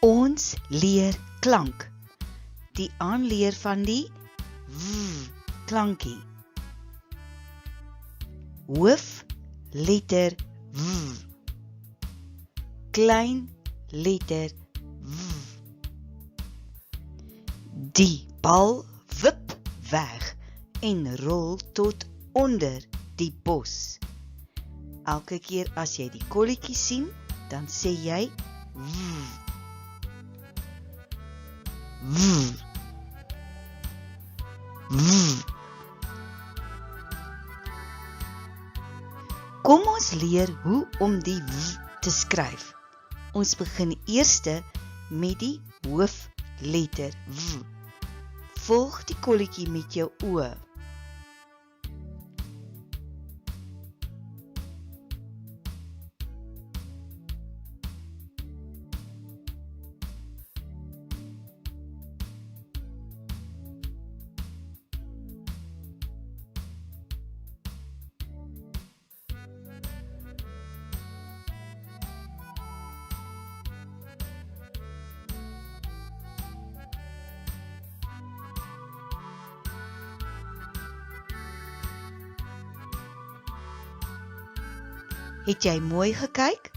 Ons leer klank. Die aanleer van die klankie. Hoofletter W. Klein letter W. Die bal wip weg en rol tot onder die bos. Elke keer as jy die kolletjie sien, dan sê jy W. W. W. Kom ons leer hoe om die W te skryf. Ons begin eerste met die hoofletter W. Volg die kolletjie met jou oë. Het jy mooi gekyk?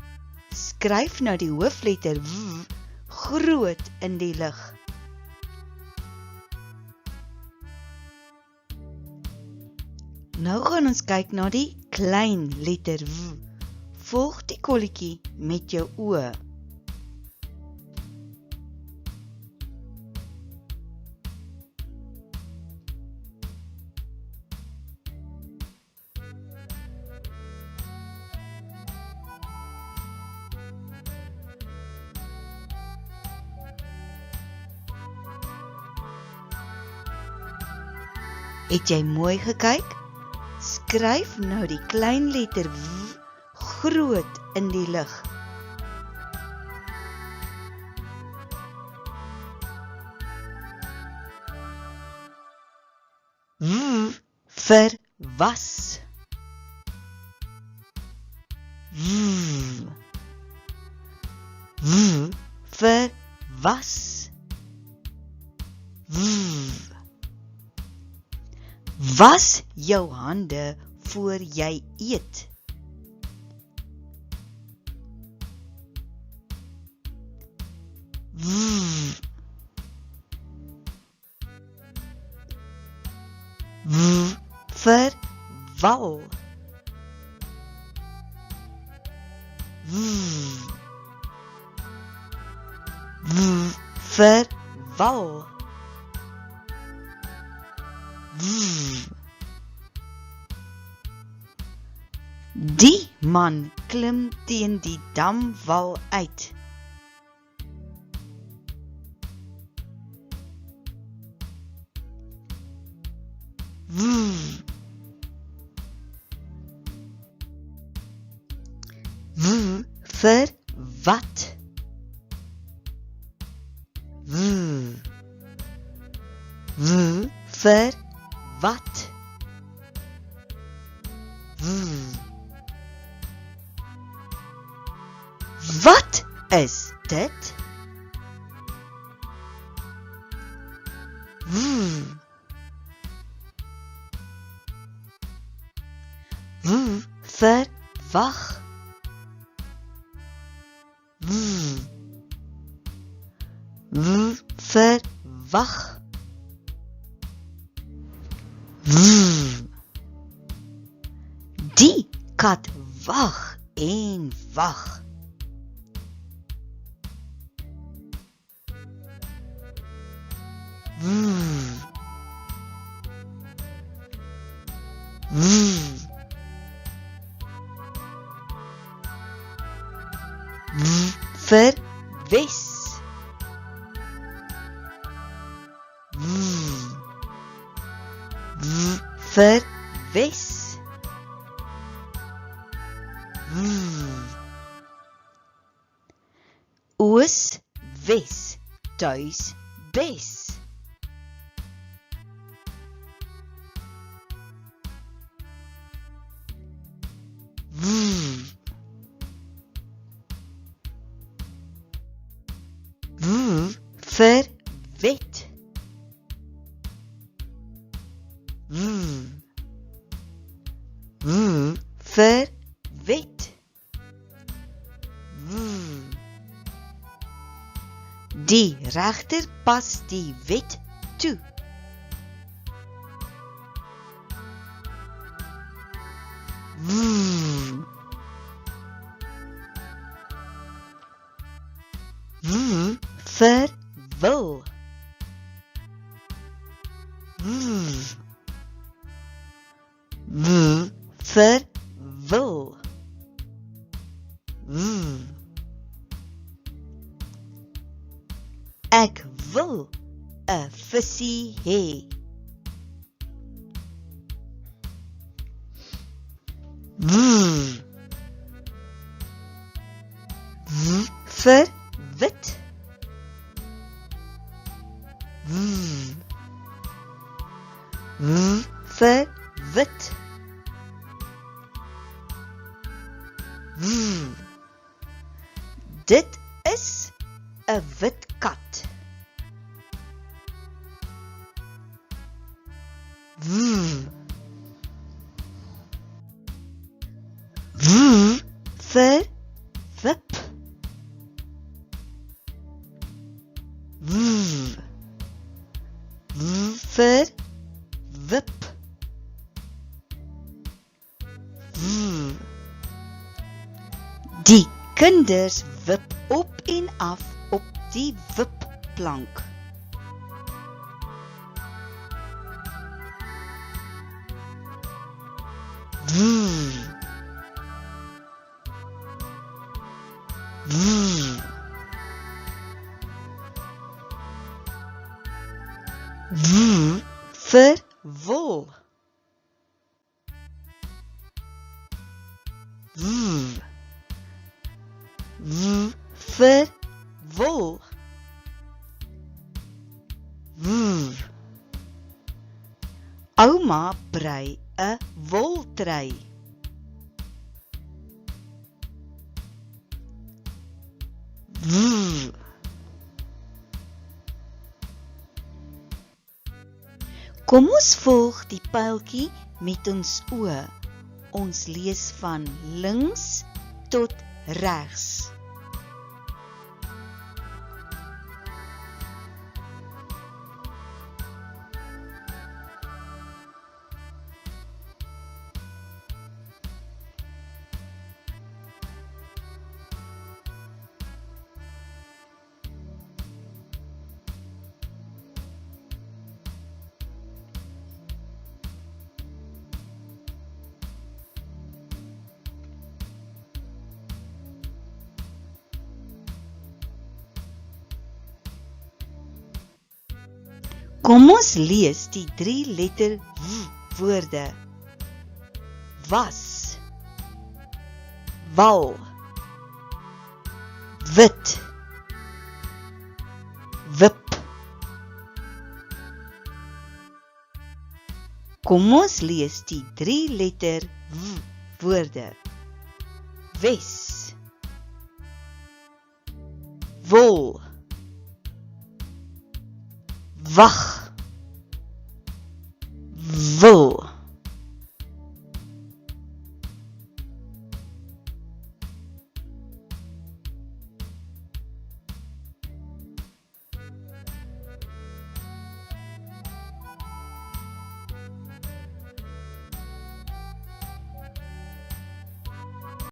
Skryf nou die hoofletter W groot in die lug. Nou gaan ons kyk na die klein letter W. Volg die kolletjie met jou oë. Het jy mooi gekyk? Skryf nou die klein letter W groot in die lug. W vir was. W. W vir was. W. Was jou hande voor jy eet. W. W vir wal. W. W vir wal. Die man klim teen die damwal uit. W. W vir wat. W. W vir wat. W. Wat is dit? W. W vir wag. W. W vir wag. W. Die kat wag en wag. W. W. W vir wes. W. W vir wes. W. Oos, wes, tuis, bes. W. wet. W vir wet. W. Die regter pas die wet toe. W. W vir wil. W. W vir wil. W. Ek wil 'n visie hê. W. W vir wit. W. W vir wit. W. Dit is 'n wit kat. W. W vir wip. W. W vir wip. W. Die kinders wip op en af op die wipplank. W. W. W vir wol. W. W vir wol. W. Ouma brei 'n woltrui. W. Kom ons volg die pyltjie met ons oë. Ons lees van links tot regs. Kom ons lees die 3 letter woorde. Was, wal, wit, wip. Kom ons lees die 3 letter woorde. Wes, wol, wag, wil.